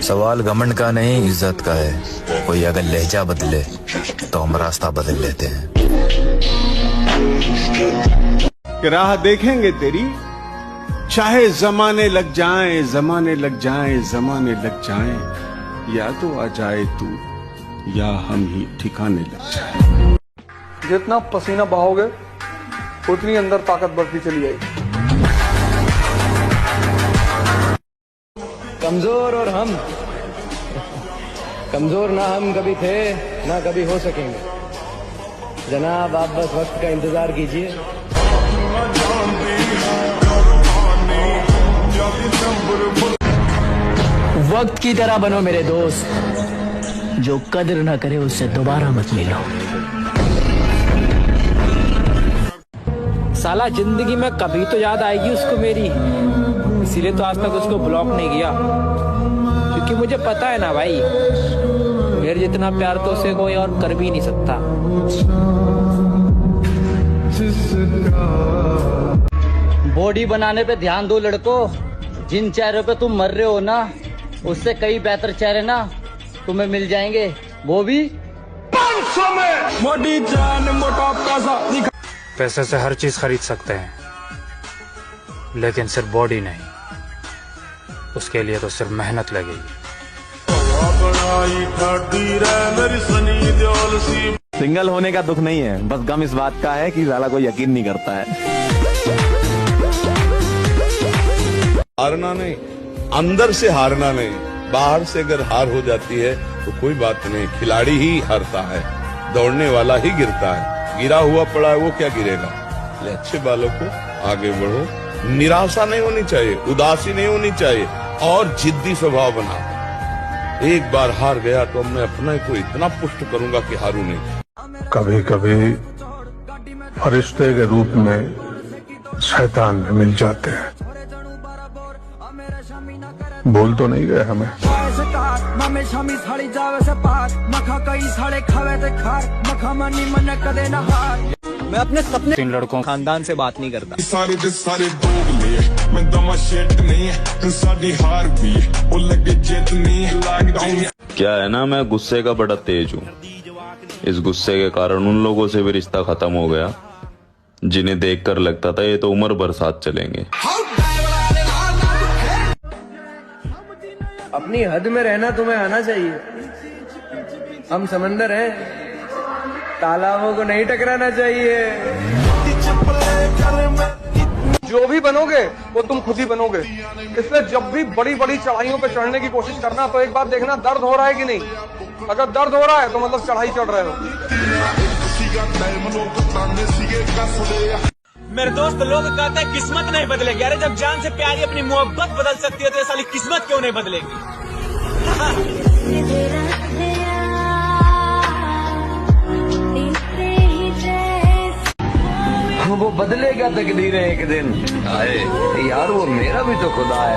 सवाल घमंड का नहीं, इज्जत का है। कोई अगर लहजा बदले तो हम रास्ता बदल लेते हैं। राह देखेंगे तेरी, चाहे जमाने लग जाएं, जमाने लग जाएं, जमाने लग जाएं, या तो आ जाए तू या हम ही ठिकाने लग जाएं। जितना पसीना बहाओगे उतनी अंदर ताकत बढ़ती चली जाएगी। कमजोर और हम कमजोर ना हम कभी थे ना कभी हो सकेंगे जनाब। आप बस वक्त का इंतजार कीजिए। वक्त की तरह बनो मेरे दोस्त, जो कदर ना करे उससे दोबारा मत मिलो। साला जिंदगी में कभी तो याद आएगी उसको मेरी, इसीलिए तो आज तक उसको ब्लॉक नहीं किया, क्योंकि मुझे पता है ना भाई, मेरे जितना प्यार तो उसे कोई और कर भी नहीं सकता। बॉडी बनाने पे ध्यान दो लड़कों, जिन चेहरों पे तुम मर रहे हो ना, उससे कई बेहतर चेहरे ना तुम्हें मिल जाएंगे, वो भी 500 में। मोटी जान मोटा पैसा। पैसे से हर चीज खरीद सकते हैं, लेकिन सिर्फ बॉडी नहीं। उसके लिए तो सिर्फ मेहनत लगेगी। सिंगल होने का दुख नहीं है, बस गम इस बात का है कि साला कोई यकीन नहीं करता है। हारना नहीं, अंदर से हारना नहीं। बाहर से अगर हार हो जाती है तो कोई बात नहीं, खिलाड़ी ही हारता है, दौड़ने वाला ही गिरता है। गिरा हुआ पड़ा है वो क्या गिरेगा। अच्छे बालों को आगे बढ़ो, निराशा नहीं होनी चाहिए, उदासी नहीं होनी चाहिए, और जिद्दी स्वभाव बना। एक बार हार गया तो मैं अपने को इतना पुष्ट करूंगा कि हारू नहीं। कभी कभी फरिश्ते के रूप में शैतान भी मिल जाते हैं। बोल तो नहीं गए हमें। मैं अपने सपने 3 लड़कों खानदान से बात नहीं करता। क्या है ना, मैं गुस्से का बड़ा तेज हूँ। इस गुस्से के कारण उन लोगों से भी रिश्ता खत्म हो गया जिन्हें देखकर लगता था ये तो उम्र भर साथ चलेंगे। अपनी हद में रहना तुम्हें आना चाहिए। हम समंदर हैं, तालाबों को नहीं टकराना चाहिए। जो भी बनोगे वो तुम खुद ही बनोगे, इसलिए जब भी बड़ी बड़ी चढ़ाइयों पे चढ़ने की कोशिश करना तो एक बार देखना दर्द हो रहा है कि नहीं। अगर दर्द हो रहा है तो मतलब चढ़ाई चढ़ रहे हो। मेरे दोस्त, लोग कहते हैं किस्मत नहीं बदलेगी। अरे जब जान से प्यारी अपनी मोहब्बत बदल सकती है तो ये साली किस्मत क्यों नहीं बदलेगी। वो बदलेगा तकदीरें एक दिन। यार वो मेरा भी तो खुदा है।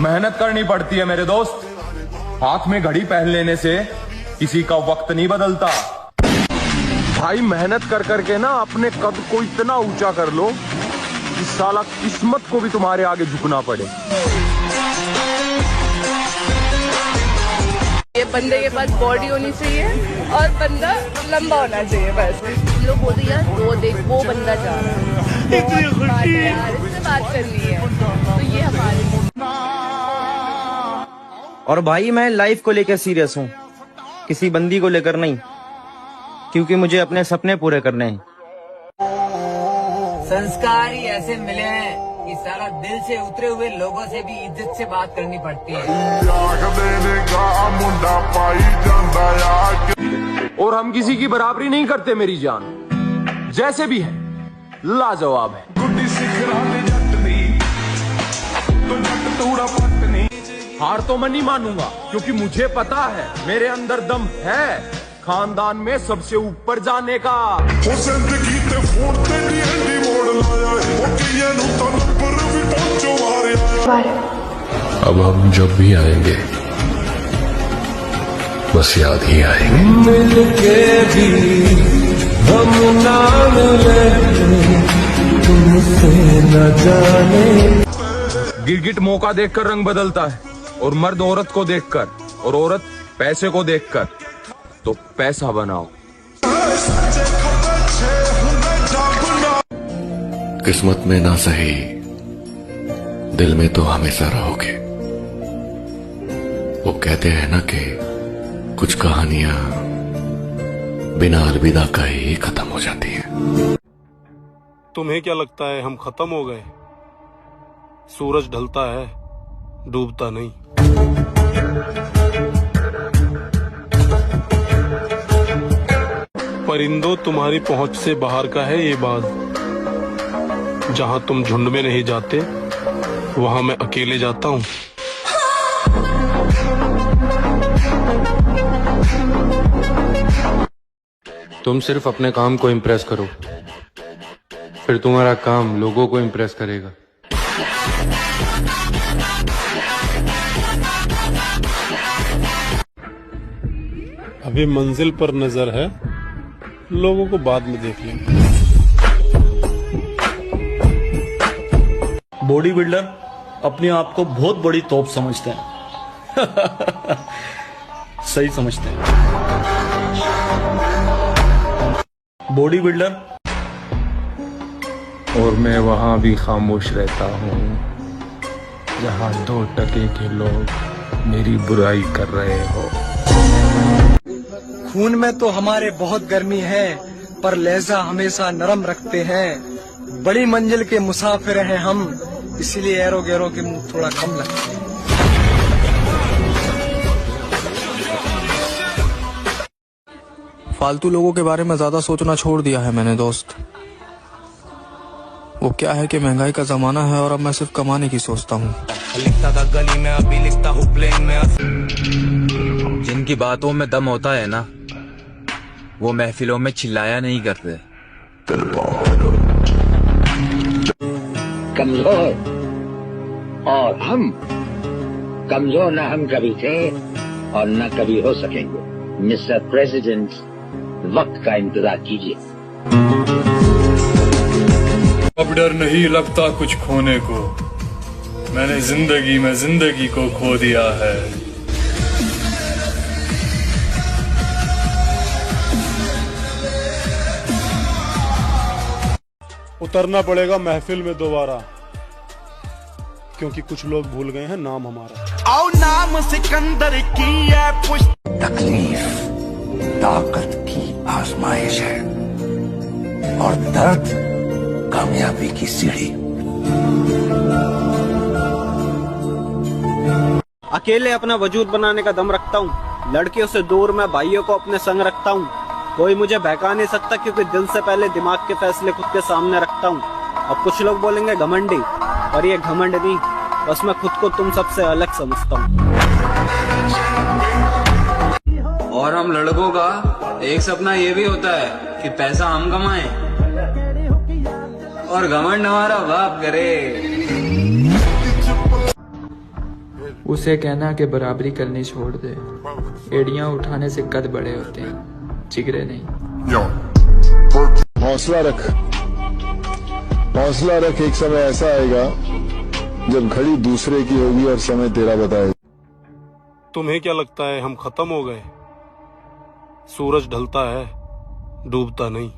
मेहनत करनी पड़ती है मेरे दोस्त। हाथ में घड़ी पहन लेने से किसी का वक्त नहीं बदलता। भाई मेहनत कर करके ना अपने कद को इतना ऊंचा कर लो कि साला किस्मत को भी तुम्हारे आगे झुकना पड़े। ये बंदे के पास बॉडी होनी चाहिए और बंदा लंबा होना चाहिए। बस लोग बोलते यार वो देख वो बंदा जा रहा है, यार इससे बात करनी है, तो ये हमारे। और भाई मैं लाइफ को लेकर सीरियस हूँ, किसी बंदी को लेकर नहीं, क्योंकि मुझे अपने सपने पूरे करने हैं। संस्कार ही ऐसे मिले हैं कि सारा दिल से उतरे हुए लोगों से भी इज्जत से बात करनी पड़ती है। और हम किसी की बराबरी नहीं करते मेरी जान, जैसे भी है लाजवाब है। हार तो मैं नहीं मानूंगा, क्योंकि मुझे पता है मेरे अंदर दम है खानदान में सबसे ऊपर जाने का। अब हम जब भी आएंगे बस याद ही आएंगे। मिलके भी हम ना मिले गिरगिट मौका देखकर रंग बदलता है, और मर्द औरत को देखकर, और औरत पैसे को देखकर। तो पैसा बनाओ। किस्मत में ना सही, दिल में तो हमेशा रहोगे। वो कहते हैं ना कि कुछ कहानियां बिना अलविदा का ही खत्म हो जाती हैं। तुम्हें क्या लगता है हम खत्म हो गए? सूरज ढलता है, डूबता नहीं। परिंदों, तुम्हारी पहुंच से बाहर का है ये बात। जहां तुम झुंड में नहीं जाते, वहां मैं अकेले जाता हूं। तुम सिर्फ अपने काम को इम्प्रेस करो, फिर तुम्हारा काम लोगों को इम्प्रेस करेगा। अभी मंजिल पर नजर है, लोगों को बाद में देख लेंगे। बॉडी बिल्डर अपने आप को बहुत बड़ी तोप समझते हैं। सही समझते हैं। Body builder. और मैं वहां भी खामोश रहता हूँ जहां 2% के लोग मेरी बुराई कर रहे हो। खून में तो हमारे बहुत गर्मी है, पर लहजा हमेशा नरम रखते हैं। बड़ी मंजिल के मुसाफिर हैं हम, इसीलिए एरो गैरो के मुंह थोड़ा कम लगते हैं। फालतू लोगों के बारे में ज्यादा सोचना छोड़ दिया है मैंने दोस्त। वो क्या है कि महंगाई का जमाना है और अब मैं सिर्फ कमाने की सोचता हूँ। लिखता था गली में, अभी लिखता हूँ प्लेन में। जिनकी बातों में दम होता है ना, वो महफिलों में चिल्लाया नहीं करते। कमजोर और हम कमजोर न हम कभी थे और न कभी हो सकेंगे। मिस्टर प्रेसिडेंट, वक्त का इंतजार कीजिए। अब डर नहीं लगता कुछ खोने को, मैंने जिंदगी में जिंदगी को खो दिया है। उतरना पड़ेगा महफिल में दोबारा, क्योंकि कुछ लोग भूल गए हैं नाम हमारा। आओ नाम सिकंदर की है पुष्ट। तकलीफ ताकत की आजमाइश है और दर्द कामयाबी की सीढ़ी। अकेले अपना वजूद बनाने का दम रखता हूँ, लड़कियों से दूर मैं भाइयों को अपने संग रखता हूँ। कोई मुझे बहका नहीं सकता, क्योंकि दिल से पहले दिमाग के फैसले खुद के सामने रखता हूँ। अब कुछ लोग बोलेंगे घमंडी, पर ये घमंड नहीं, बस मैं खुद को तुम सबसे अलग समझता हूँ। और हम लड़कों का एक सपना ये भी होता है कि पैसा हम कमाएं और घमंड हमारा बाप करे। उसे कहना कि बराबरी करनी छोड़ दे। एड़ियां उठाने से कद बड़े होते हैं, जिगरे नहीं। हौसला रख, हौसला रख। एक समय ऐसा आएगा जब घड़ी दूसरे की होगी और समय तेरा बताएगा। तुम्हें क्या लगता है हम खत्म हो गए? सूरज ढलता है, डूबता नहीं।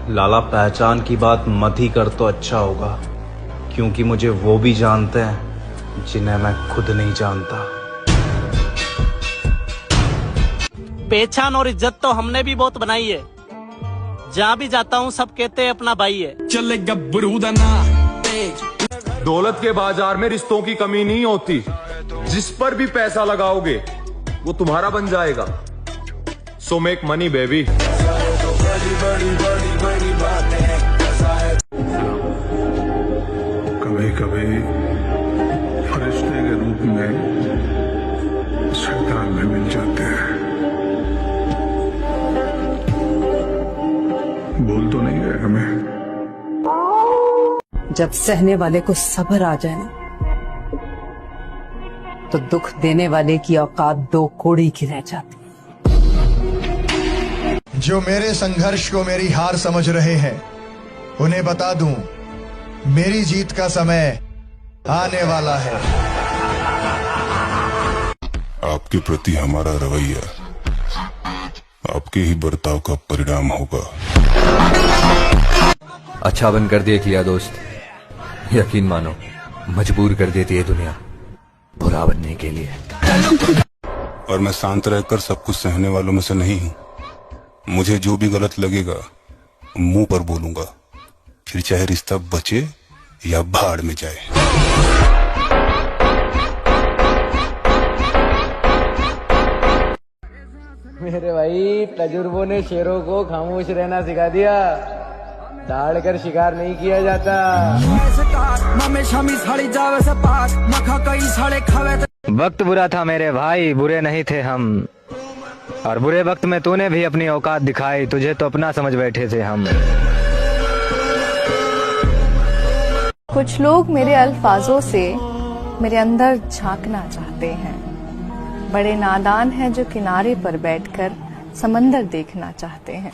लाला, पहचान की बात मत ही कर तो अच्छा होगा, क्योंकि मुझे वो भी जानते हैं जिन्हें मैं खुद नहीं जानता। पहचान और इज्जत तो हमने भी बहुत बनाई है। जहाँ भी जाता हूँ सब कहते हैं अपना भाई है। चले गब्बरू दौलत के बाजार में रिश्तों की कमी नहीं होती। जिस पर भी पैसा लगाओगे वो तुम्हारा बन जाएगा। So make money baby. कभी कभी फरिश्ते के रूप में शैतान भी मिल जाते हैं। भूल तो नहीं गए हमें। जब सहने वाले को सब्र आ जाए ना, तो दुख देने वाले की औकात दो कोड़ी की रह जाती। जो मेरे संघर्ष को मेरी हार समझ रहे हैं उन्हें बता दूं, मेरी जीत का समय आने वाला है। आपके प्रति हमारा रवैया आपके ही बर्ताव का परिणाम होगा। अच्छा बनकर देख लिया दोस्त, यकीन मानो मजबूर कर देती है दुनिया बुरा बनने के लिए। और मैं शांत रहकर सब कुछ सहने वालों में से नहीं हूँ। मुझे जो भी गलत लगेगा मुंह पर बोलूंगा, फिर चाहे रिश्ता बचे या भाड़ में जाए। मेरे भाई तजुर्बों ने शेरों को खामोश रहना सिखा दिया, दहाड़ कर शिकार नहीं किया जाता। वक्त बुरा था मेरे भाई, बुरे नहीं थे हम, और बुरे वक्त में तूने भी अपनी औकात दिखाई, तुझे तो अपना समझ बैठे थे हम। कुछ लोग मेरे अल्फाजों से मेरे अंदर झांकना चाहते हैं, बड़े नादान हैं जो किनारे पर बैठकर समंदर देखना चाहते हैं।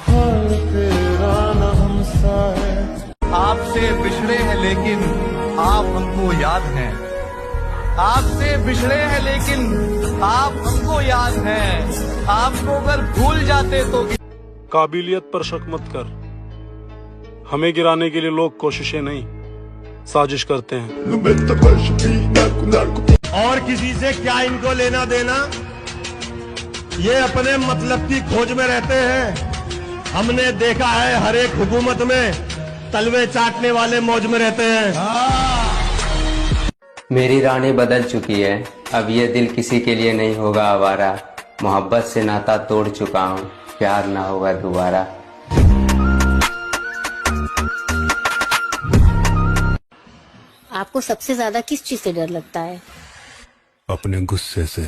आपसे बिछड़े हैं लेकिन आप हमको याद हैं, आपसे बिछड़े हैं लेकिन आप हमको याद हैं, आपको अगर भूल जाते तो। काबिलियत पर शक मत कर, हमें गिराने के लिए लोग कोशिशें नहीं साजिश करते हैं। और किसी से क्या इनको लेना देना, ये अपने मतलब की खोज में रहते हैं। हमने देखा है हर एक हुकूमत में तलवे चाटने वाले मौज में रहते हैं। मेरी रानी बदल चुकी है, अब ये दिल किसी के लिए नहीं होगा आवारा। मोहब्बत से नाता तोड़ चुका हूँ, प्यार ना होगा दोबारा। आपको सबसे ज्यादा किस चीज से डर लगता है? अपने गुस्से से।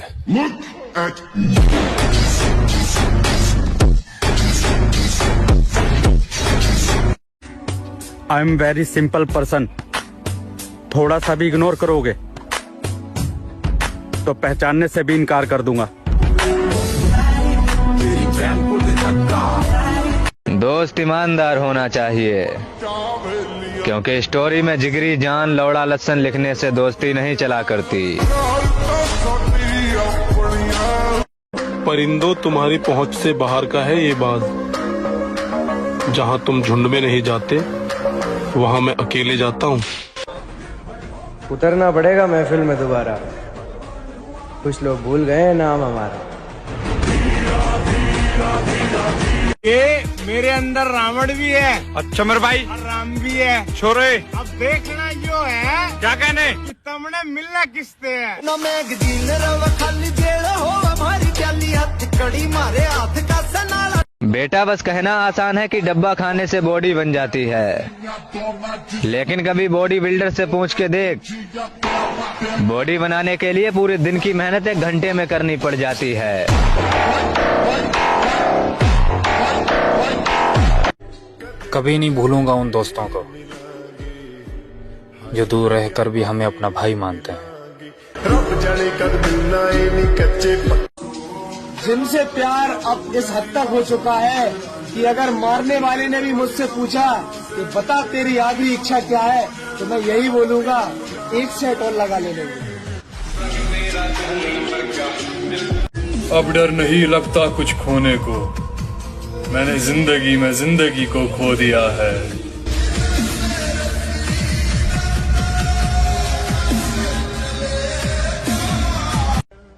I am very simple person, थोड़ा सा भी इग्नोर करोगे तो पहचानने से भी इनकार कर दूंगा। दोस्त ईमानदार होना चाहिए, क्योंकि स्टोरी में जिगरी जान लौड़ा लहसन लिखने से दोस्ती नहीं चला करती। परिंदों, तुम्हारी पहुंच से बाहर का है ये बात। जहां तुम झुंड में नहीं जाते वहां मैं अकेले जाता हूँ। उतरना पड़ेगा महफिल में दोबारा, कुछ लोग भूल गए नाम हमारा। ये मेरे अंदर रावण भी है। अच्छा मेरे भाई, और राम भी है। छोरे अब देखना जो है क्या कहने कि तुमने मिलना किससे है। ना मैं गजील रव खाली जेल हो हमारी प्याली हाथ कड़ी मारे हाथ का सनाला। बेटा बस कहना आसान है कि डब्बा खाने से बॉडी बन जाती है, लेकिन कभी बॉडी बिल्डर से पूछ के देख, बॉडी बनाने के लिए पूरे दिन की मेहनत 1 घंटे में करनी पड़ जाती है। कभी नहीं भूलूंगा उन दोस्तों को जो दूर रहकर भी हमें अपना भाई मानते हैं। जिनसे प्यार अब इस हद तक हो चुका है कि अगर मारने वाले ने भी मुझसे पूछा कि बता तेरी आखिरी इच्छा क्या है, तो मैं यही बोलूंगा, 1 सेट और लगा लेने। अब डर नहीं लगता कुछ खोने को, मैंने जिंदगी में जिंदगी को खो दिया है।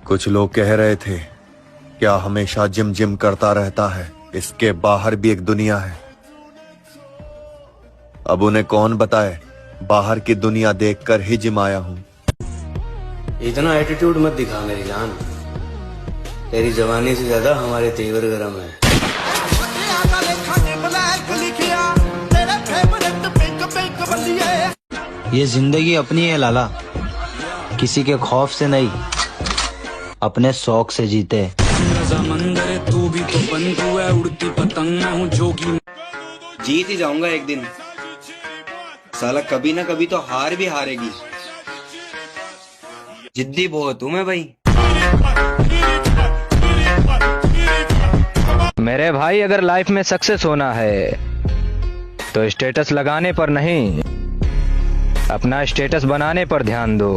कुछ लोग कह रहे थे क्या हमेशा जिम जिम करता रहता है, इसके बाहर भी एक दुनिया है। अब उन्हें कौन बताए, बाहर की दुनिया देखकर ही जिम आया हूँ। इतना एटीट्यूड मत दिखा मेरी जान, तेरी जवानी से ज्यादा हमारे तेवर गरम है। ये जिंदगी अपनी है लाला, किसी के खौफ से नहीं, अपने शौक से जीते। तू भी तो बंधु है, उड़ती पतंग मैं हूँ जोगी। जीत ही जाऊंगा एक दिन, साला कभी ना कभी तो हार भी हारेगी। जिद्दी बहुत हूँ मैं भाई। मेरे भाई, अगर लाइफ में सक्सेस होना है तो स्टेटस लगाने पर नहीं, अपना स्टेटस बनाने पर ध्यान दो।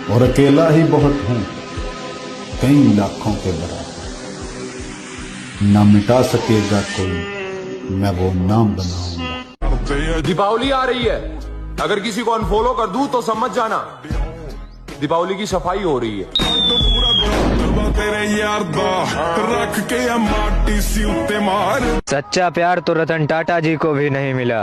और अकेला ही बहुत हूं, कई लाखों के बराबर, ना मिटा सकेगा कोई, मैं वो नाम बनाऊंगा। दीपावली आ रही है, अगर किसी को अनफॉलो कर दूं तो समझ जाना दीपावली की सफाई हो रही है। सच्चा प्यार तो रतन टाटा जी को भी नहीं मिला,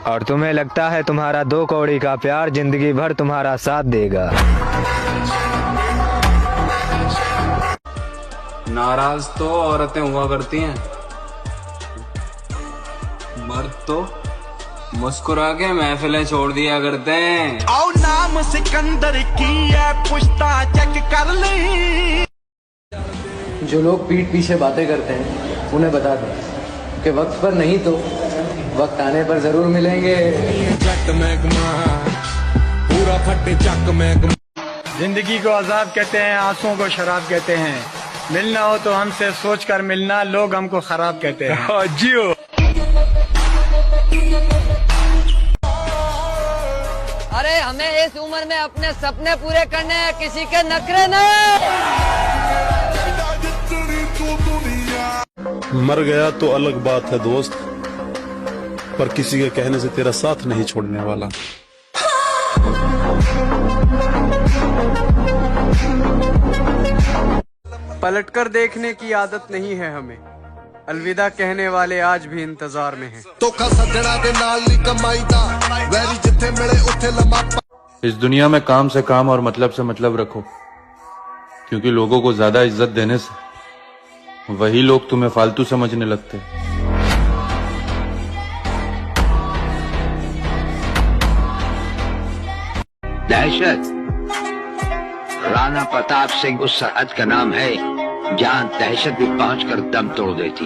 और तुम्हें लगता है तुम्हारा 2 कौड़ी का प्यार जिंदगी भर तुम्हारा साथ देगा। नाराज तो औरतें हुआ करती हैं, मर्द तो मुस्कुरा के महफिलें छोड़ दिया करते हैं। आओ नाम सिकंदर की है, पुश्ता चेक कर ले। जो लोग पीठ पीछे बातें करते हैं उन्हें बता दो कि वक्त पर नहीं तो वक्त आने पर जरूर मिलेंगे। पूरा फटे चक में। जिंदगी को अजाब कहते हैं, आंसुओं को शराब कहते हैं। मिलना हो तो हमसे सोच कर मिलना, लोग हमको खराब कहते हैं। जियो। अरे हमें इस उम्र में अपने सपने पूरे करने हैं, किसी के नखरे नहीं। मर गया तो अलग बात है दोस्त, पर किसी के कहने से तेरा साथ नहीं छोड़ने वाला। पलटकर देखने की आदत नहीं है हमें, अलविदा कहने वाले आज भी इंतजार में हैं। इस दुनिया में काम से काम और मतलब से मतलब रखो, क्योंकि लोगों को ज्यादा इज्जत देने से वही लोग तुम्हें फालतू समझने लगते हैं। दहशत राणा प्रताप सिंह उस सरहद का नाम है जहां दहशत भी पहुंचकर दम तोड़ देती।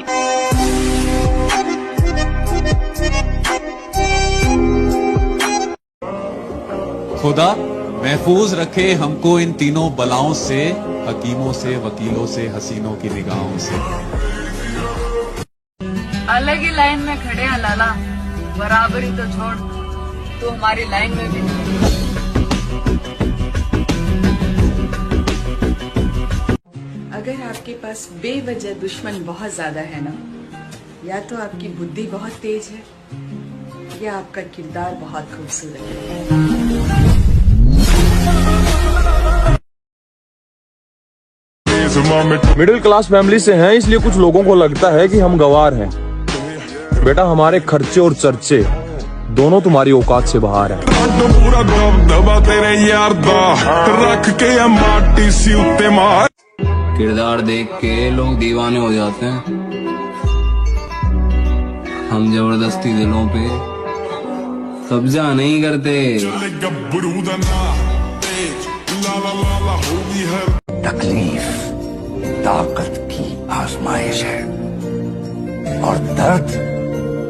खुदा महफूज रखे हमको इन तीनों बलाओं से, हकीमों से, वकीलों से, हसीनों की निगाहों से। अलग ही लाइन में खड़े हैं लाला, बराबरी तो छोड़, तू हमारी लाइन में भी नहीं। अगर आपके पास बेवजह दुश्मन बहुत ज्यादा है ना, या तो आपकी बुद्धि बहुत तेज है या आपका किरदार बहुत खूबसूरत है। मिडिल क्लास फैमिली से हैं, इसलिए कुछ लोगों को लगता है कि हम गवार हैं। बेटा, हमारे खर्चे और चर्चे दोनों तुम्हारी औकात से बाहर है। किरदार देख के लोग दीवाने हो जाते हैं, हम जबरदस्ती दिलों पे कब्जा नहीं करते। तकलीफ ताकत की आजमाइश है और दर्द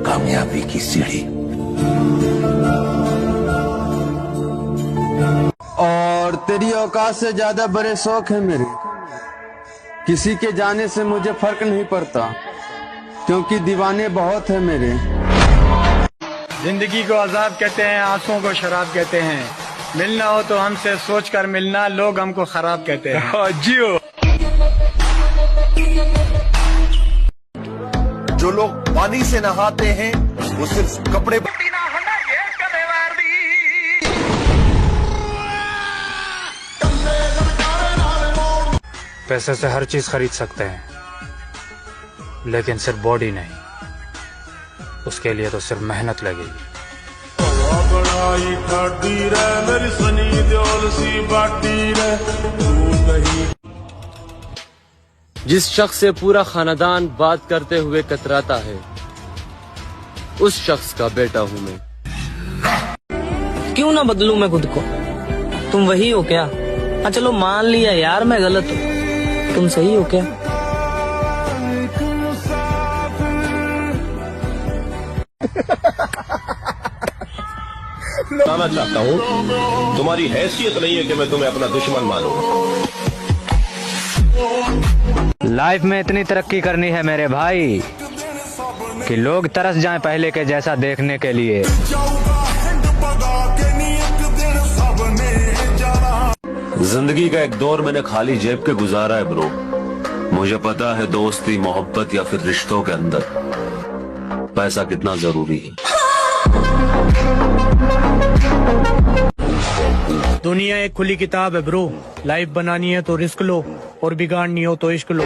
कामयाबी की सीढ़ी। और तेरी औकात से ज्यादा बड़े शौक है मेरे, किसी के जाने से मुझे फर्क नहीं पड़ता, क्योंकि दीवाने बहुत है मेरे। जिंदगी को अजाब कहते हैं, आंसुओं को शराब कहते हैं। मिलना हो तो हमसे सोच कर मिलना, लोग हमको खराब कहते हैं। जियो। जो लोग पानी से नहाते हैं वो सिर्फ कपड़े। पैसे से हर चीज खरीद सकते हैं, लेकिन सिर्फ बॉडी नहीं। उसके लिए तो सिर्फ मेहनत लगेगी। जिस शख्स से पूरा खानदान बात करते हुए कतराता है, उस शख्स का बेटा हूँ मैं। क्यों ना बदलूं मैं खुद को? तुम वही हो क्या? हाँ चलो मान लिया यार मैं गलत हूँ, तुम सही हो क्या? बताना चाहता हूँ, तुम्हारी हैसियत नहीं है कि मैं तुम्हें अपना दुश्मन मानूं। लाइफ में इतनी तरक्की करनी है मेरे भाई कि लोग तरस जाएं पहले के जैसा देखने के लिए। जिंदगी का एक दौर मैंने खाली जेब के गुजारा है ब्रो। मुझे पता है दोस्ती, मोहब्बत या फिर रिश्तों के अंदर पैसा कितना जरूरी है। दुनिया एक खुली किताब है ब्रो। लाइफ बनानी है तो रिस्क लो और बिगाड़नी हो तो इश्क लो।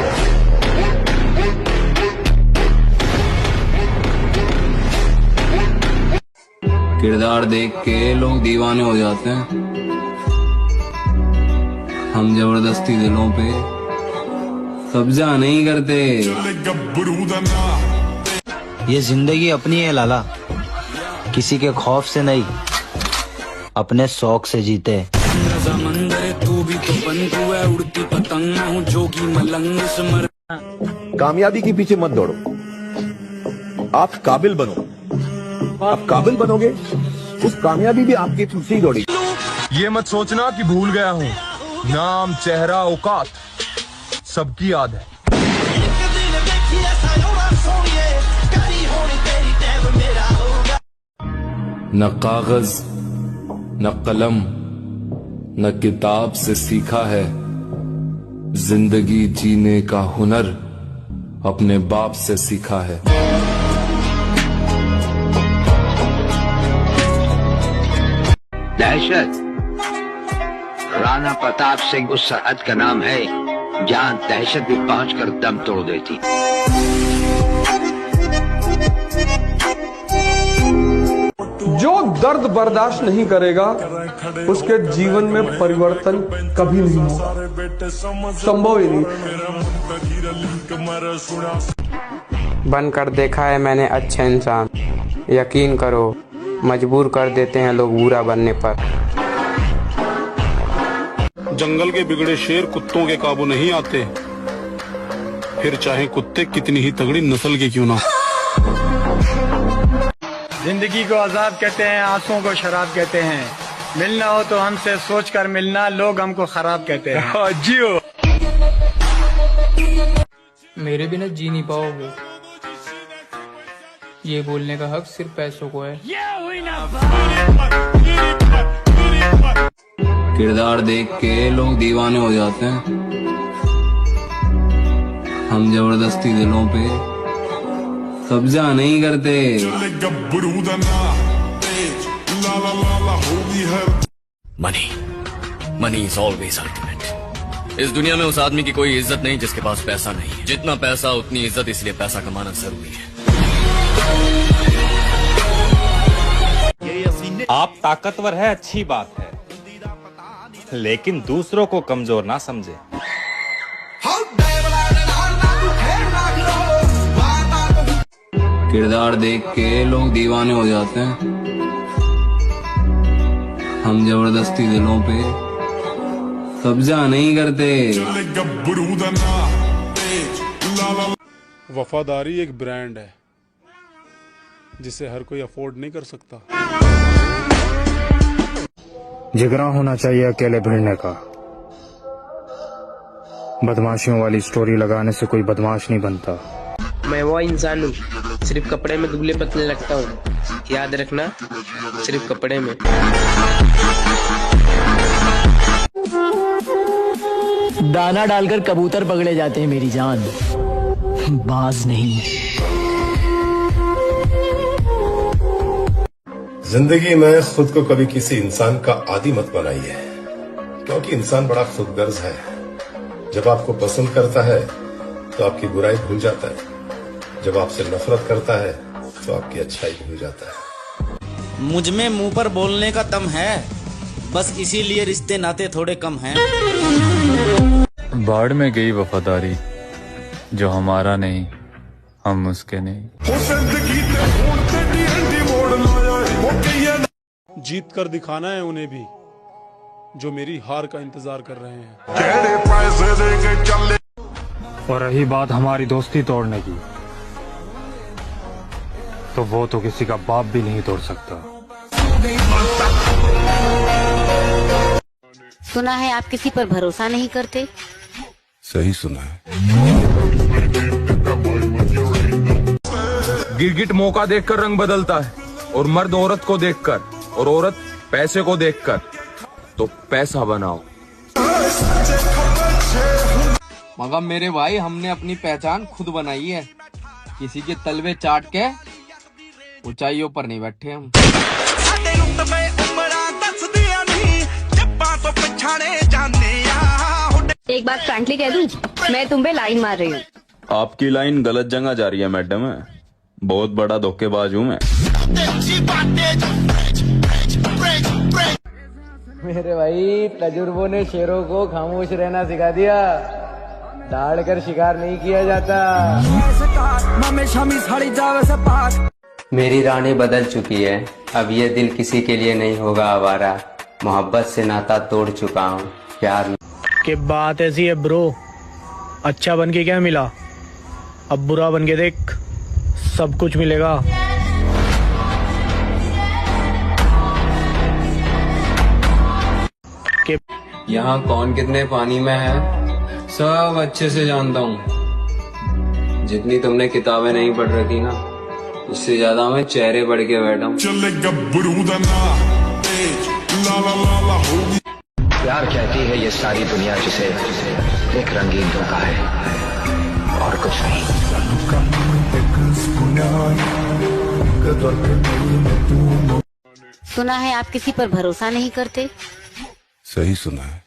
किरदार देख के लोग दीवाने हो जाते हैं, हम जबरदस्ती दिलों पे कब्जा नहीं करते। ये जिंदगी अपनी है लाला, किसी के खौफ से नहीं, अपने शौक से जीते। समंदर तू भी तो बंधु है, उड़ती पतंग हूँ जो कि मलंग समर। कामयाबी के पीछे मत दौड़ो, आप काबिल बनो। आप काबिल बनोगे, उस कामयाबी भी आपके पीछे ही दौड़ेगी। ये मत सोचना कि भूल गया हूँ, नाम, चेहरा, औकात सबकी याद है। न कागज न कलम न किताब से सीखा है, जिंदगी जीने का हुनर अपने बाप से सीखा है। दहशत राणा प्रताप सिंह उस सरहद का नाम है जहां दहशत भी पहुंचकर दम तोड़ देती। जो दर्द बर्दाश्त नहीं करेगा उसके जीवन में परिवर्तन कभी नहीं होगा, संभव ही नहीं। बनकर देखा है मैंने अच्छे इंसान, यकीन करो मजबूर कर देते हैं लोग बुरा बनने पर। जंगल के बिगड़े शेर कुत्तों के काबू नहीं आते, फिर चाहे कुत्ते कितनी ही तगड़ी नस्ल के क्यों ना। जिंदगी को अजाब कहते हैं, आंसुओं को शराब कहते हैं। मिलना हो तो हमसे सोच कर मिलना, लोग हमको खराब कहते हैं। जियो मेरे बिना जी नहीं पाओगे, ये बोलने का हक सिर्फ पैसों को है। किरदार देख के लोग दीवाने हो जाते हैं, हम जबरदस्ती दिलों पे कब्जा नहीं करते। Money money is always ultimate. इस दुनिया में उस आदमी की कोई इज्जत नहीं जिसके पास पैसा नहीं है। जितना पैसा उतनी इज्जत, इसलिए पैसा कमाना जरूरी है। आप ताकतवर है, अच्छी बात है, लेकिन दूसरों को कमजोर ना समझे। किरदार देख के लोग दीवाने हो जाते हैं, हम जबरदस्ती दिलों पे कब्जा नहीं करते। वफादारी एक ब्रांड है जिसे हर कोई अफोर्ड नहीं कर सकता। जिगरा होना चाहिए अकेले भिड़ने का। बदमाशियों वाली स्टोरी लगाने से कोई बदमाश नहीं बनता। मैं वो इंसान हूँ, सिर्फ कपड़े में दुबले पतले लगता हूँ, याद रखना, सिर्फ कपड़े में। दाना डालकर कबूतर पकड़े जाते हैं मेरी जान, बाज नहीं। जिंदगी में खुद को कभी किसी इंसान का आदी मत बनाइए, क्योंकि इंसान बड़ा खुदगर्ज है। जब आपको पसंद करता है तो आपकी बुराई भूल जाता है, जब आपसे नफरत करता है तो आपकी अच्छाई भूल जाता है। मुझ में मुंह पर बोलने का दम है, बस इसीलिए रिश्ते नाते थोड़े कम हैं। बाढ़ में गई वफादारी, जो हमारा नहीं हम उसके नहीं। जीत कर दिखाना है उन्हें भी जो मेरी हार का इंतजार कर रहे हैं। और रही बात हमारी दोस्ती तोड़ने की, तो वो तो किसी का बाप भी नहीं तोड़ सकता। सुना है आप किसी पर भरोसा नहीं करते। सही सुना है। गिरगिट मौका देखकर रंग बदलता है, और मर्द औरत को देखकर, और औरत पैसे को देखकर। तो पैसा बनाओ। मगर मेरे भाई, हमने अपनी पहचान खुद बनाई है। किसी के तलवे चाट के ऊंचाइयों पर नहीं बैठे हम। एक बात फ्रैंकली कह दूं, मैं तुम पे लाइन मार रही हूँ। आपकी लाइन गलत जगह जा रही है मैडम। बहुत बड़ा धोखेबाज हूँ मैं। मेरे भाई, तजुर्बों ने शेरों को खामोश रहना सिखा दिया। दाड़ कर शिकार नहीं किया जाता। मेरी रानी बदल चुकी है, अब ये दिल किसी के लिए नहीं होगा आवारा। मोहब्बत से नाता तोड़ चुका हूँ, प्यार कि बात ऐसी है ब्रो, अच्छा बन के क्या मिला, अब बुरा बन के देख, सब कुछ मिलेगा। यहाँ कौन कितने पानी में है सब अच्छे से जानता हूँ। जितनी तुमने किताबें नहीं पढ़ रखी ना, उससे ज्यादा मैं चेहरे पढ़ के बैठा हूँ। प्यार कहती है ये सारी दुनिया जिसे एक रंगीन धोखा है और कुछ नहीं। सुना है आप किसी पर भरोसा नहीं करते। सही सुना है।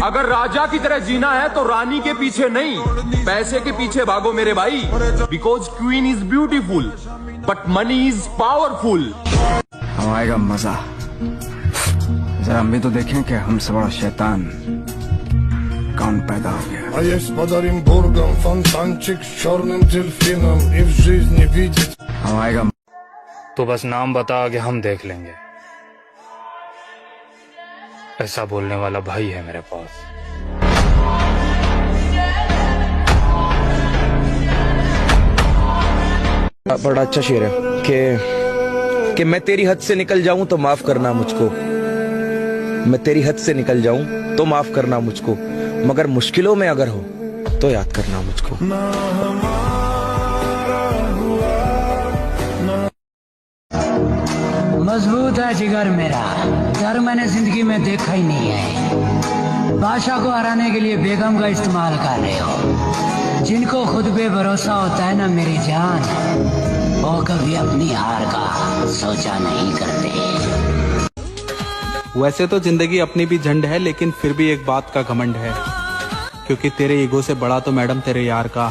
अगर राजा की तरह जीना है तो रानी के पीछे नहीं, पैसे के पीछे भागो मेरे भाई। Because queen is beautiful but money is powerful. हम आएगा मजा। जरा हम भी तो देखें कि हमसे बड़ा शैतान कौन पैदा हो गया। हम आएगा। तो बस नाम बता के हम देख लेंगे। ऐसा बोलने वाला भाई है मेरे पास। बड़ा अच्छा शेर है कि मैं तेरी हद से निकल जाऊं तो माफ करना मुझको। मैं तेरी हद से निकल जाऊं तो माफ करना मुझको, मगर मुश्किलों में अगर हो तो याद करना मुझको। मजबूत है जिगर मेरा, डर मैंने जिंदगी में देखा ही नहीं है। बादशाह को हराने के लिए बेगम का इस्तेमाल कर रहे हो। जिनको खुद पे भरोसा होता है ना मेरी जान, वो कभी अपनी हार का सोचा नहीं करते। वैसे तो जिंदगी अपनी भी झंड है, लेकिन फिर भी एक बात का घमंड है, क्योंकि तेरे ईगो से बड़ा तो मैडम तेरे यार का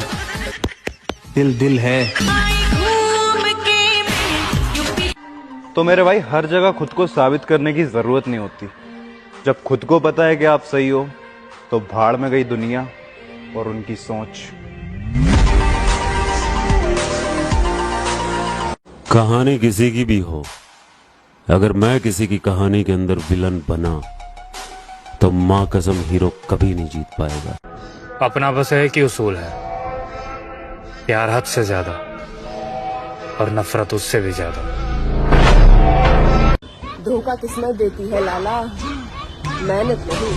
दिल है। तो मेरे भाई, हर जगह खुद को साबित करने की जरूरत नहीं होती। जब खुद को पता है कि आप सही हो, तो भाड़ में गई दुनिया और उनकी सोच। कहानी किसी की भी हो, अगर मैं किसी की कहानी के अंदर विलन बना तो मां कसम हीरो कभी नहीं जीत पाएगा। अपना बस एक ही उसूल है, प्यार हद से ज्यादा और नफरत उससे भी ज्यादा। धोखा किस्मत देती है लाला, मेहनत नहीं।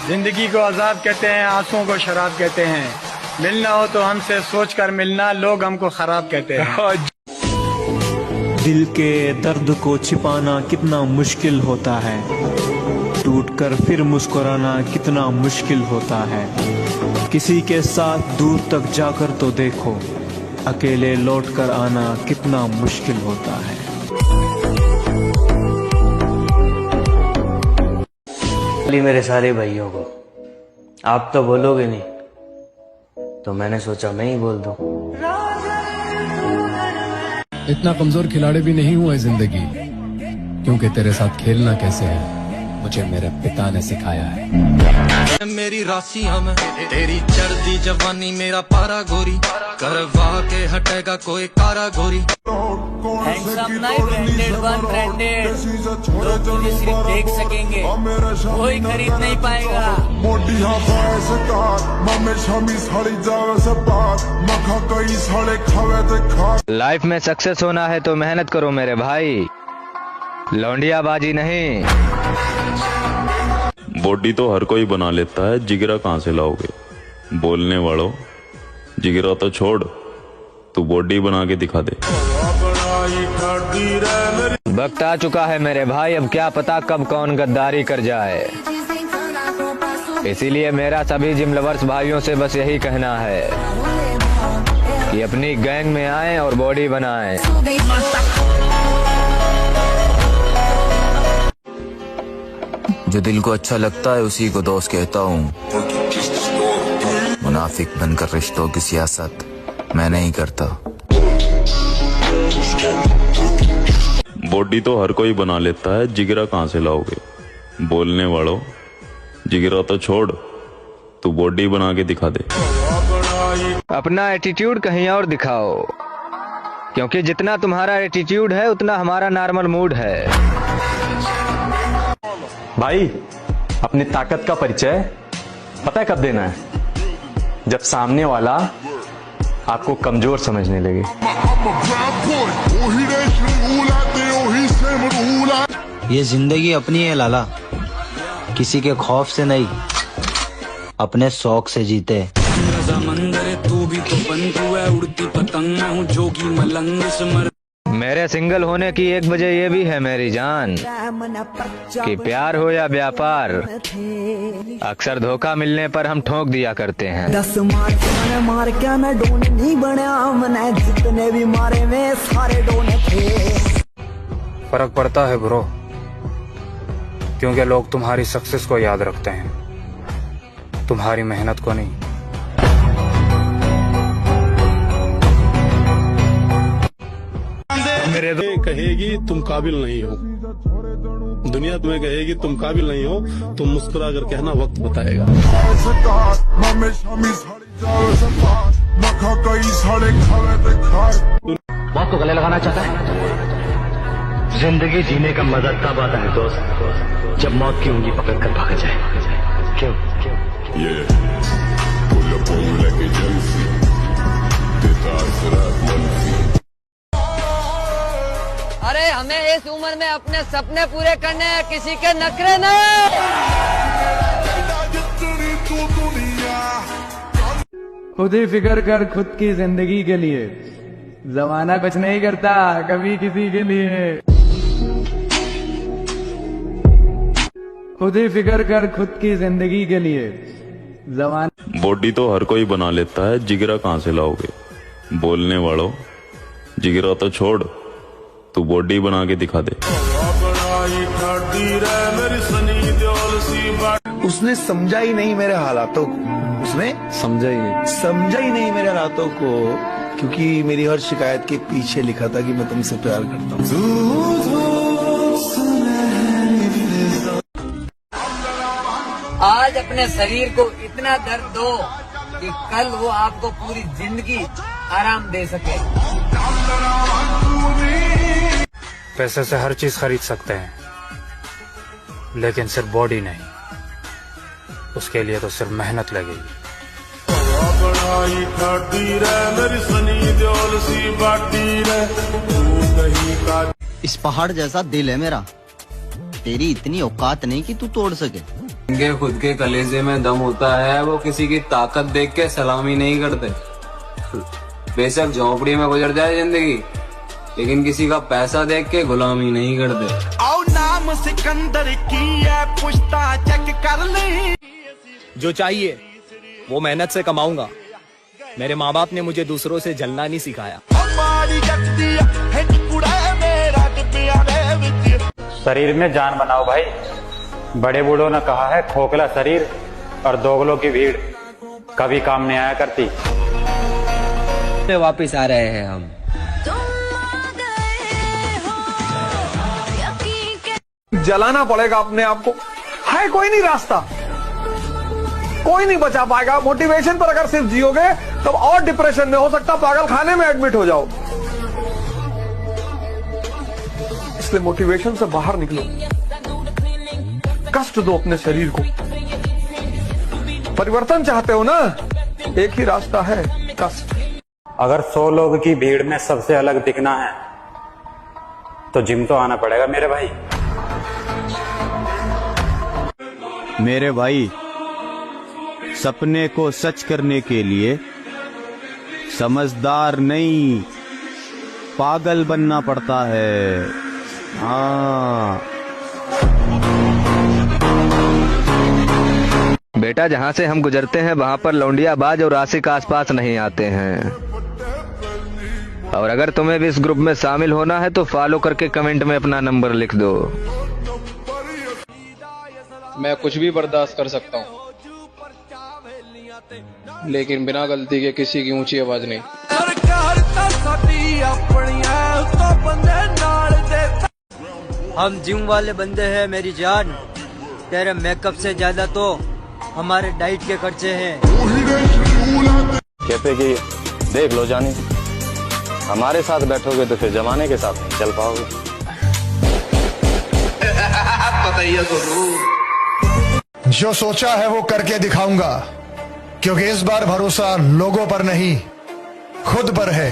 जिंदगी को अजाब कहते हैं, आंसुओं को शराब कहते हैं। मिलना हो तो हमसे सोच कर मिलना, लोग हमको खराब कहते हैं। दिल के दर्द को छिपाना कितना मुश्किल होता है, टूटकर फिर मुस्कुराना कितना मुश्किल होता है। किसी के साथ दूर तक जाकर तो देखो, अकेले लौटकर आना कितना मुश्किल होता है। मेरे सारे भाइयों को आप तो बोलोगे नहीं, तो मैंने सोचा मैं ही बोल दूं। इतना कमजोर खिलाड़ी भी नहीं हुआ है जिंदगी, क्योंकि तेरे साथ खेलना कैसे है मुझे मेरे पिता ने सिखाया है। मेरी राशियां में तेरी चढ़ती जवानी मेरा पारा गोरी करवा के हटेगा कोई कारा गोरी तुझे सिर्फ देख सकेंगे कोई खरीद नहीं पाएगा। लाइफ में सक्सेस होना है तो मेहनत करो मेरे भाई, लौंडियाबाजी नहीं। बॉडी तो हर कोई बना लेता है, जिगरा कहाँ से लाओगे? बोलने वालों, जिगरा तो छोड़, तू बॉडी बना के दिखा दे। वक्त आ चुका है मेरे भाई, अब क्या पता कब कौन गद्दारी कर जाए। इसीलिए मेरा सभी जिम लवर्स भाइयों से बस यही कहना है कि अपनी गैंग में आएं और बॉडी बनाएं। जो दिल को अच्छा लगता है उसी को दोस्त कहता हूँ। मुनाफिक बनकर रिश्तों की सियासत मैं नहीं करता। बॉडी तो हर कोई बना लेता है, जिगरा कहाँ से लाओगे? बोलने वालों, जिगरा तो छोड़, तू बॉडी बना के दिखा दे। अपना एटीट्यूड कहीं और दिखाओ, क्योंकि जितना तुम्हारा एटीट्यूड है उतना हमारा नॉर्मल मूड है। भाई, अपनी ताकत का परिचय पता है कब देना है? जब सामने वाला आपको कमजोर समझने लगे। ये जिंदगी अपनी है लाला, किसी के खौफ से नहीं, अपने शौक से जीते। तू भी तो बंधु है, उड़ती पतंग मैं हूँ जोगी मलंग सिमर। मेरे सिंगल होने की एक वजह ये भी है मेरी जान कि प्यार हो या व्यापार, अक्सर धोखा मिलने पर हम ठोक दिया करते हैं। 10 मार के मैं डोन नहीं बना, मैंने जितने भी मारे में सारे डोने थे। फर्क पड़ता है ब्रो, क्योंकि लोग तुम्हारी सक्सेस को याद रखते हैं, तुम्हारी मेहनत को नहीं। मेरे कहेगी तुम काबिल नहीं हो, दुनिया तुम्हें कहेगी तुम काबिल नहीं हो, तुम मुस्कुरा कर कहना वक्त बताएगा। मौत को गले लगाना चाहता है? जिंदगी जीने का मजा तब आता है दोस्त, जब मौत की उंगली पकड़ कर भाग जाए। क्यों? अरे हमें इस उम्र में अपने सपने पूरे करने हैं, किसी के नखरे नहीं। खुद ही फिक्र कर खुद की जिंदगी के लिए, जमाना कुछ नहीं करता कभी किसी के लिए। खुद ही फिक्र कर खुद की जिंदगी के लिए, जमाना। बॉडी तो हर कोई बना लेता है, जिगरा कहाँ से लाओगे? बोलने वालों, जिगरा तो छोड़, तू बॉडी बना के दिखा दे। उसने समझा ही नहीं मेरे हालातों को, उसने समझा ही नहीं मेरे हालातों को, क्योंकि मेरी हर शिकायत के पीछे लिखा था कि मैं तुमसे प्यार करता हूँ। आज अपने शरीर को इतना दर्द दो कि कल वो आपको पूरी जिंदगी आराम दे सके। पैसे से हर चीज खरीद सकते हैं, लेकिन सिर्फ बॉडी नहीं। उसके लिए तो सिर्फ मेहनत लगेगी। इस पहाड़ जैसा दिल है मेरा, तेरी इतनी औकात नहीं कि तू तोड़ सके। जिनके खुद के कलेजे में दम होता है, वो किसी की ताकत देख के सलामी नहीं करते। बेशक झोंपड़ी में गुजर जाए जिंदगी, लेकिन किसी का पैसा देख के गुलामी नहीं करते। आओ नाम सिकंदर की है, पुश्ता चेक कर ले। जो चाहिए वो मेहनत से कमाऊंगा। मेरे माँ बाप ने मुझे दूसरों से जलना नहीं सिखाया। शरीर में जान बनाओ भाई, बड़े बूढ़ों ने कहा है खोखला शरीर और दोगलों की भीड़ कभी काम नहीं आया करती। वापिस आ रहे हैं हम। जलाना पड़ेगा अपने आप को, है कोई नहीं रास्ता। कोई नहीं बचा पाएगा। मोटिवेशन पर अगर सिर्फ जियोगे तो और डिप्रेशन में, हो सकता पागल खाने में एडमिट हो जाओ। इसलिए मोटिवेशन से बाहर निकलो, कष्ट दो अपने शरीर को। परिवर्तन चाहते हो ना, एक ही रास्ता है, कष्ट। अगर 100 लोगों की भीड़ में सबसे अलग दिखना है तो जिम तो आना पड़ेगा मेरे भाई। मेरे भाई, सपने को सच करने के लिए समझदार नहीं, पागल बनना पड़ता है। हाँ बेटा, जहाँ से हम गुजरते हैं वहाँ पर लौंडियाबाज और आशिक आसपास नहीं आते हैं। और अगर तुम्हें भी इस ग्रुप में शामिल होना है तो फॉलो करके कमेंट में अपना नंबर लिख दो। मैं कुछ भी बर्दाश्त कर सकता हूँ, लेकिन बिना गलती के किसी की ऊंची आवाज नहीं। हम जिम वाले बंदे हैं मेरी जान, तेरे मेकअप से ज्यादा तो हमारे डाइट के खर्चे हैं। कहते कि देख लो जानी, हमारे साथ बैठोगे तो फिर जमाने के साथ चल पाओगे। जो सोचा है वो करके दिखाऊंगा, क्योंकि इस बार भरोसा लोगों पर नहीं, खुद पर है।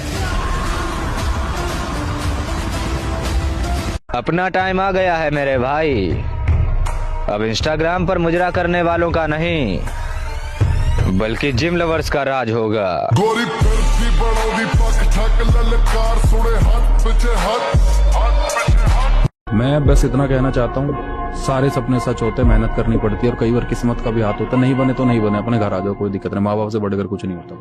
अपना टाइम आ गया है मेरे भाई। अब इंस्टाग्राम पर मुजरा करने वालों का नहीं, बल्कि जिम लवर्स का राज होगा। मैं बस इतना कहना चाहता हूँ, सारे सपने सच होते, मेहनत करनी पड़ती है और कई बार किस्मत का भी हाथ होता है। नहीं बने तो नहीं बने, अपने घर आ जाओ, कोई दिक्कत नहीं। माँ बाप से बढ़कर कुछ नहीं होता।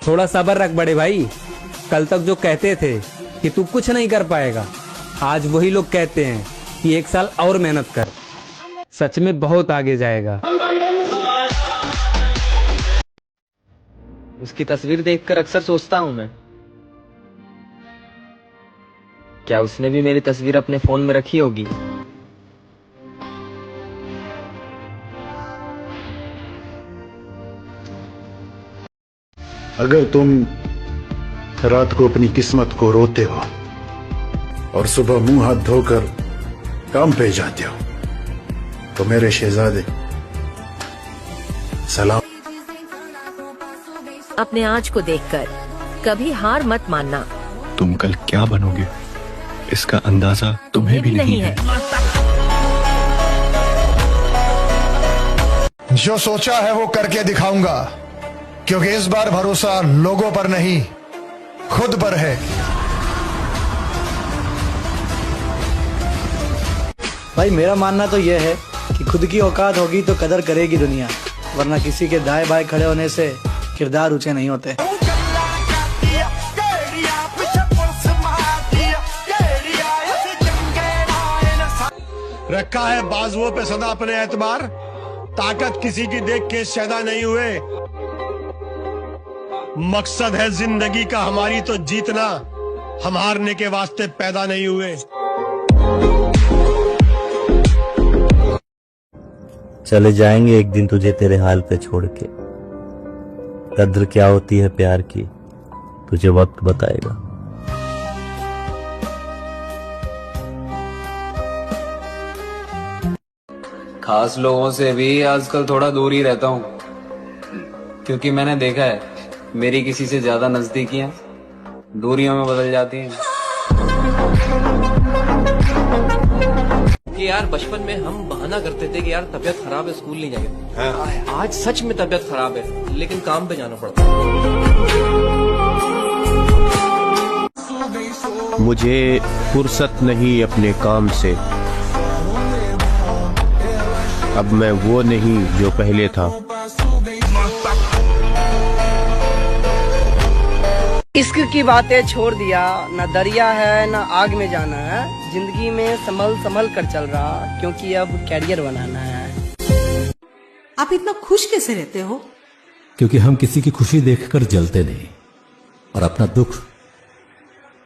थोड़ा सब्र रख बड़े भाई। कल तक जो कहते थे कि तू कुछ नहीं कर पाएगा, आज वही लोग कहते हैं कि 1 साल और मेहनत कर। सच में बहुत आगे जाएगा। उसकी तस्वीर देखकर अक्सर सोचता हूँ मैं, क्या उसने भी मेरी तस्वीर अपने फोन में रखी होगी। अगर तुम रात को अपनी किस्मत को रोते हो और सुबह मुंह हाथ धोकर काम पे जाते हो, तो मेरे शहजादे सलाम। अपने आज को देखकर कभी हार मत मानना। तुम कल क्या बनोगे इसका अंदाजा तुम्हें भी नहीं है। जो सोचा है वो करके दिखाऊंगा, क्योंकि इस बार भरोसा लोगों पर नहीं, खुद पर है। भाई मेरा मानना तो यह है कि खुद की औकात होगी तो कदर करेगी दुनिया, वरना किसी के दाएं बाएं खड़े होने से किरदार ऊंचे नहीं होते। रखा है बाजुओं पे सदा अपने एतबार, ताकत किसी की देख के शैदा नहीं हुए। मकसद है जिंदगी का हमारी तो जीतना, हम हारने के वास्ते पैदा नहीं हुए। चले जाएंगे एक दिन तुझे तेरे हाल पे छोड़ के, कद्र क्या होती है प्यार की तुझे वक्त बताएगा। खास लोगों से भी आजकल थोड़ा दूर ही रहता हूँ, क्योंकि मैंने देखा है मेरी किसी से ज्यादा नजदीकियां दूरियों में बदल जाती हैं। कि यार बचपन में हम बहाना करते थे कि यार तबीयत खराब है, स्कूल नहीं जाएंगे। आज सच में तबीयत खराब है, लेकिन काम पे जाना पड़ता है। मुझे फुर्सत नहीं अपने काम से, अब मैं वो नहीं जो पहले था। इश्क की बातें छोड़ दिया, न दरिया है न आग में जाना है, जिंदगी में संभल संभल कर चल रहा, क्योंकि अब कैरियर बनाना है। आप इतना खुश कैसे रहते हो? क्योंकि हम किसी की खुशी देखकर जलते नहीं और अपना दुख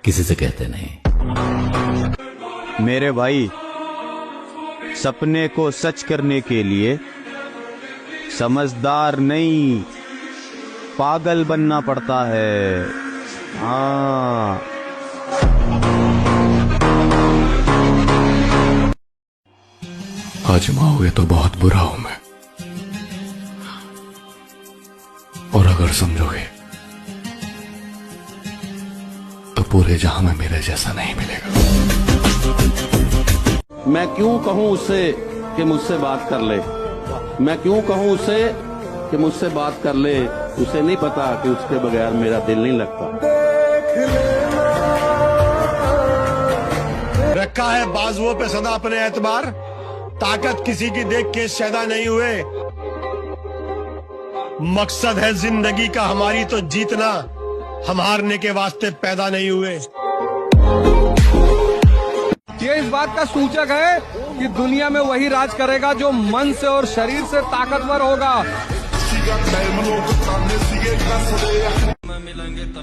किसी से कहते नहीं। मेरे भाई, सपने को सच करने के लिए समझदार नहीं, पागल बनना पड़ता है। हाँ, आजमाओगे तो बहुत बुरा हूं मैं, और अगर समझोगे तो पूरे जहां में मेरे जैसा नहीं मिलेगा। मैं क्यों कहूं उससे कि मुझसे बात कर ले, मैं क्यों कहूं उससे कि मुझसे बात कर ले। उसे नहीं पता कि उसके बगैर मेरा दिल नहीं लगता। रखा है बाजुओं पे सदा अपने एतबार, ताकत किसी की देख के शैदा नहीं हुए। मकसद है जिंदगी का हमारी तो जीतना, हम हारने के वास्ते पैदा नहीं हुए। ये इस बात का सूचक है कि दुनिया में वही राज करेगा जो मन से और शरीर से ताकतवर होगा।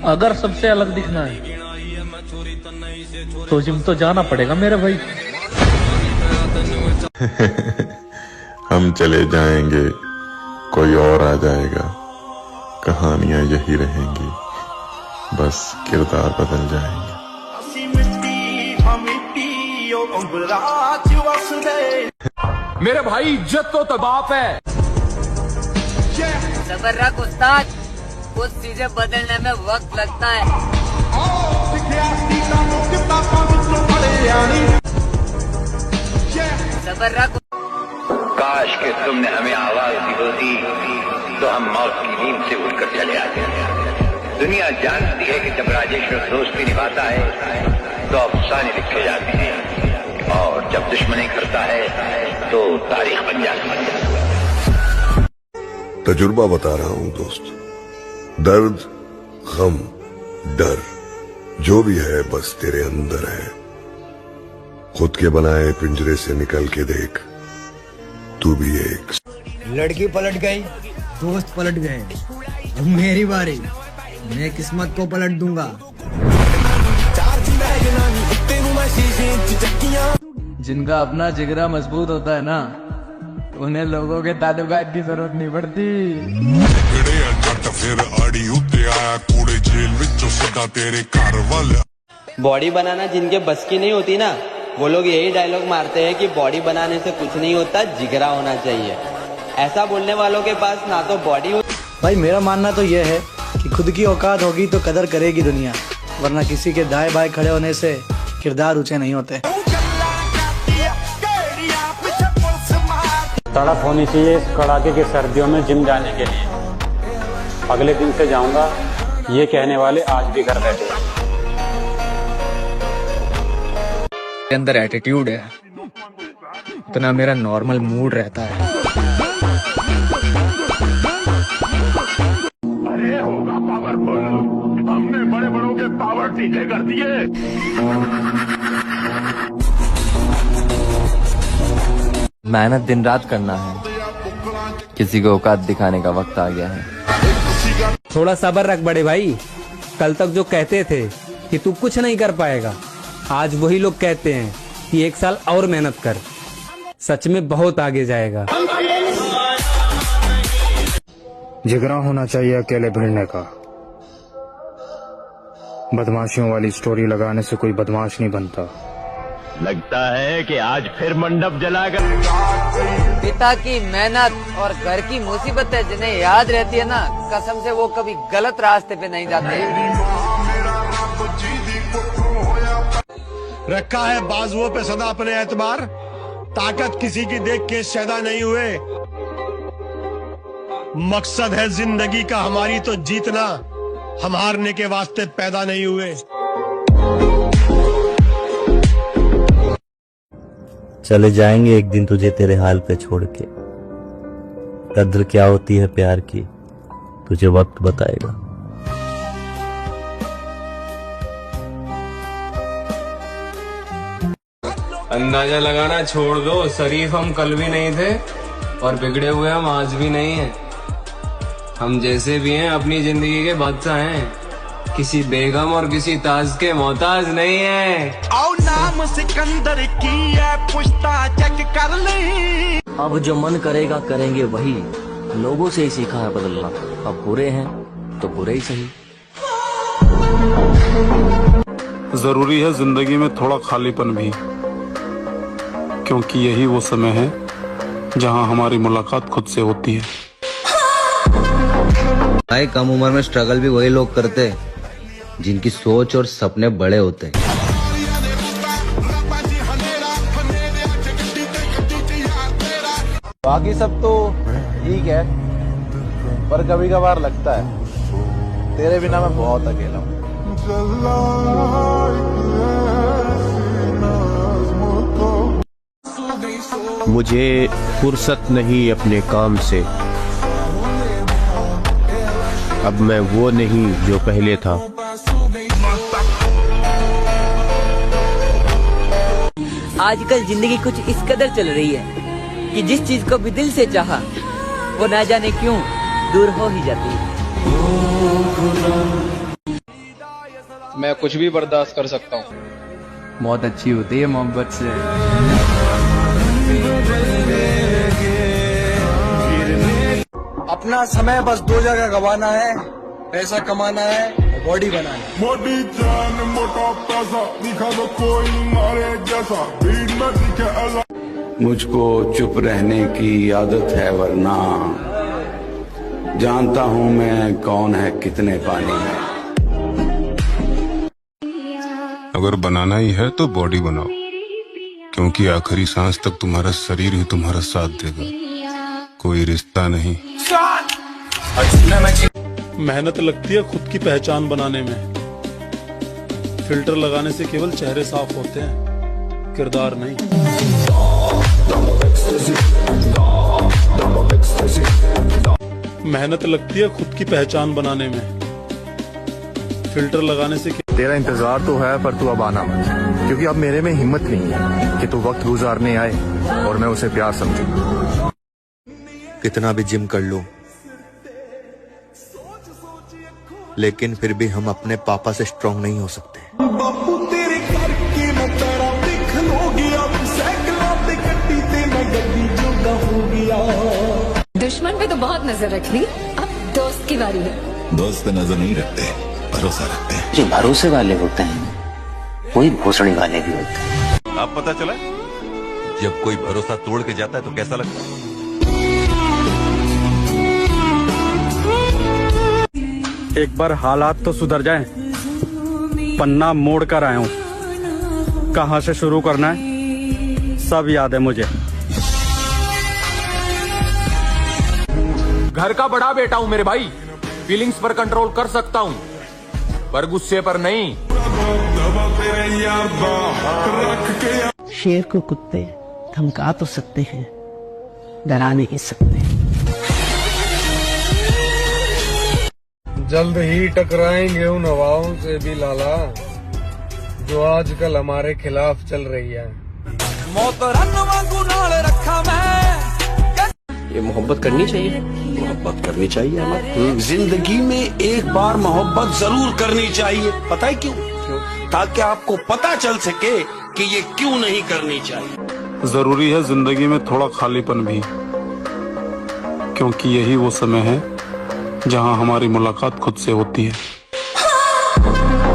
अगर सबसे अलग दिखना है तो जिम तो जाना पड़ेगा मेरे भाई। हम चले जाएंगे, कोई और आ जाएगा, कहानियां यही रहेंगी, बस किरदार बदल जाएंगे। मेरे भाई इज्जत तो तबाप है। सबर रख उस्ताद, कुछ चीजें बदलने में वक्त लगता है। सबर रख। काश कि तुमने हमें आवाज दी होती तो हम मौत की नींद से उठकर चले आते। दुनिया जानती है कि जब राजेश्वर दोस्ती निभाता है तो अफसाने लिखे जाते हैं, और जब दुश्मनी करता है तो तारीख बन जाती है। तजुर्बा बता रहा हूं दोस्त, दर्द, गम, डर जो भी है बस तेरे अंदर है। खुद के बनाए पिंजरे से निकल के देख, तू भी एक। लड़की पलट गई, दोस्त पलट गए, अब मेरी बारी, मैं किस्मत को पलट दूंगा। जिनका अपना जिगरा मजबूत होता है ना, उन्हें लोगों के ताल्लुकात की जरूरत नहीं पड़ती। बॉडी बनाना जिनके बस की नहीं होती ना, वो लोग यही डायलॉग मारते हैं कि बॉडी बनाने से कुछ नहीं होता, जिगरा होना चाहिए। ऐसा बोलने वालों के पास ना तो बॉडी हो। भाई मेरा मानना तो यह है कि खुद की औकात होगी तो कदर करेगी दुनिया, वरना किसी के दाएं बाएं खड़े होने से किरदार ऊंचे नहीं होते। तड़प होनी चाहिए इस कड़ाके की सर्दियों में जिम जाने के लिए। अगले दिन से जाऊंगा, ये कहने वाले आज भी घर बैठे। मेरे अंदर एटीट्यूड है, इतना मेरा नॉर्मल मूड रहता है। अरे होगा पावरफुल, हमने बड़े बड़ों के पावर सीधे कर दिए। मेहनत दिन रात करना है, किसी को औकात दिखाने का वक्त आ गया है। थोड़ा सब्र रख बड़े भाई, कल तक जो कहते थे कि तू कुछ नहीं कर पाएगा, आज वही लोग कहते हैं कि 1 साल और मेहनत कर, सच में बहुत आगे जाएगा। जिगरा होना चाहिए अकेले भिड़ने का। बदमाशियों वाली स्टोरी लगाने से कोई बदमाश नहीं बनता। लगता है कि आज फिर मंडप जलाकर। पिता की मेहनत और घर की मुसीबतें जिन्हें याद रहती है ना, कसम से वो कभी गलत रास्ते पे नहीं जाते। रखा है बाजुओं पे सदा अपने एतबार, ताकत किसी की देख के शैदा नहीं हुए। मकसद है जिंदगी का हमारी तो जीतना, हम हारने के वास्ते पैदा नहीं हुए। चले जाएंगे एक दिन तुझे तेरे हाल पे छोड़ के, कद्र क्या होती है प्यार की तुझे वक्त बताएगा। अंदाजा लगाना छोड़ दो, शरीफ हम कल भी नहीं थे और बिगड़े हुए हम आज भी नहीं हैं। हम जैसे भी हैं अपनी जिंदगी के बादशाह हैं, किसी बेगम और किसी ताज के मोहताज नहीं है। आओ नाम सिकंदर की है, पुश्ता चेक कर ले। अब जो मन करेगा करेंगे वही, लोगों से ही सीखा है बदलना। अब बुरे हैं तो बुरे ही सही। जरूरी है जिंदगी में थोड़ा खालीपन भी, क्योंकि यही वो समय है जहां हमारी मुलाकात खुद से होती है। भाई कम उम्र में स्ट्रगल भी वही लोग करते हैं जिनकी सोच और सपने बड़े होते हैं। बाकी सब तो ठीक है, पर कभी कभार लगता है तेरे बिना मैं बहुत अकेला हूँ। मुझे फुर्सत नहीं अपने काम से, अब मैं वो नहीं जो पहले था। आजकल जिंदगी कुछ इस कदर चल रही है कि जिस चीज को भी दिल से चाहा वो ना जाने क्यों दूर हो ही जाती है। मैं कुछ भी बर्दाश्त कर सकता हूँ। बहुत अच्छी होती है मोहब्बत से। अपना समय बस दो जगह गवाना है, पैसा कमाना है और बॉडी बनाना है। मोटी जान मोटा पैसा दिखा दो कोई मारे जैसा, भीड़ में दिखे अलग। मुझको चुप रहने की आदत है, वरना जानता हूँ मैं कौन है कितने पानी में। अगर बनाना ही है तो बॉडी बनाओ, क्योंकि आखिरी सांस तक तुम्हारा शरीर ही तुम्हारा साथ देगा, कोई रिश्ता नहीं। मेहनत लगती है खुद की पहचान बनाने में। फिल्टर लगाने से केवल चेहरे साफ होते हैं, किरदार नहीं। मेहनत लगती है खुद की पहचान बनाने में। फिल्टर लगाने से तेरा इंतजार तो है, पर तू अब आना मत, क्योंकि अब मेरे में हिम्मत नहीं है कि तू वक्त गुजारने आए और मैं उसे प्यार समझूं। कितना भी जिम कर लो, लेकिन फिर भी हम अपने पापा से स्ट्रांग नहीं हो सकते। बापू तेरे करके मैं तेरा देख लो गया, साइकिलों पे कट्टी ते मैं गड्डी जोगा हो गया। दुश्मन पे तो बहुत नजर रख ली, अब दोस्त की बारी है। दोस्त पे नजर नहीं रखते, भरोसा रखते हैं। जो भरोसे वाले होते हैं वही भोसड़ी वाले भी होते हैं। आप पता चला जब कोई भरोसा तोड़ के जाता है तो कैसा लगता है। एक बार हालात तो सुधर जाएं, पन्ना मोड़ कर आया हूँ। कहाँ से शुरू करना है सब याद है मुझे। घर का बड़ा बेटा हूँ मेरे भाई, फीलिंग्स पर कंट्रोल कर सकता हूँ पर गुस्से पर नहीं। शेर को कुत्ते धमका तो सकते हैं, डरा नहीं सकते। जल्द ही टकराएंगे उन हवाओं से भी लाला, जो आजकल हमारे खिलाफ चल रही है। ये मोहब्बत करनी चाहिए, मोहब्बत करनी चाहिए हमें। जिंदगी में एक बार मोहब्बत जरूर करनी चाहिए। पता है क्यों? ताकि आपको पता चल सके कि ये क्यों नहीं करनी चाहिए। जरूरी है जिंदगी में थोड़ा खालीपन भी, क्योंकि यही वो समय है जहां हमारी मुलाकात खुद से होती है।